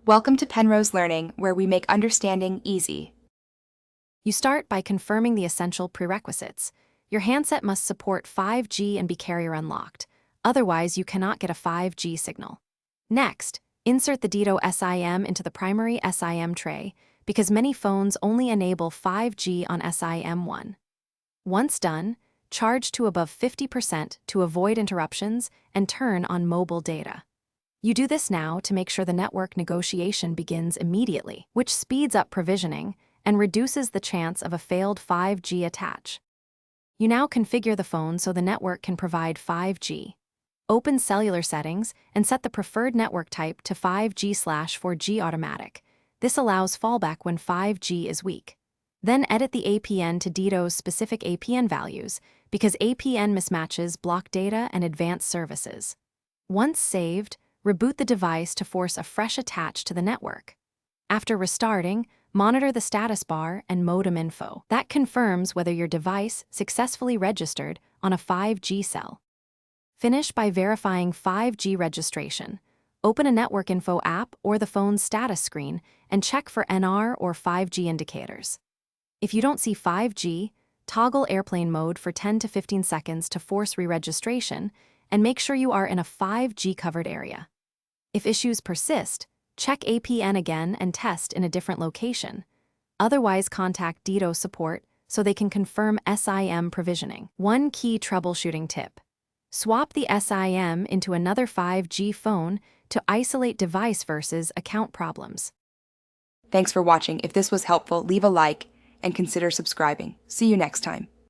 Welcome to Penrose Learning, where we make understanding easy. You start by confirming the essential prerequisites. Your handset must support 5G and be carrier unlocked. Otherwise, you cannot get a 5G signal. Next, insert the Dito SIM into the primary SIM tray, because many phones only enable 5G on SIM1. Once done, charge to above 50% to avoid interruptions and turn on mobile data. You do this now to make sure the network negotiation begins immediately, which speeds up provisioning and reduces the chance of a failed 5G attach. You now configure the phone so the network can provide 5G. Open cellular settings and set the preferred network type to 5G/4G automatic. This allows fallback when 5G is weak. Then edit the APN to Dito's specific APN values, because APN mismatches block data and advanced services. Once saved, reboot the device to force a fresh attach to the network. After restarting, monitor the status bar and modem info. That confirms whether your device successfully registered on a 5G cell. Finish by verifying 5G registration. Open a Network Info app or the phone's status screen and check for NR or 5G indicators. If you don't see 5G, toggle airplane mode for 10 to 15 seconds to force re-registration and make sure you are in a 5G covered area. If issues persist, check APN again and test in a different location. Otherwise, contact Dito support so they can confirm SIM provisioning. One key troubleshooting tip: swap the SIM into another 5G phone to isolate device versus account problems. Thanks for watching. If this was helpful, leave a like and consider subscribing. See you next time.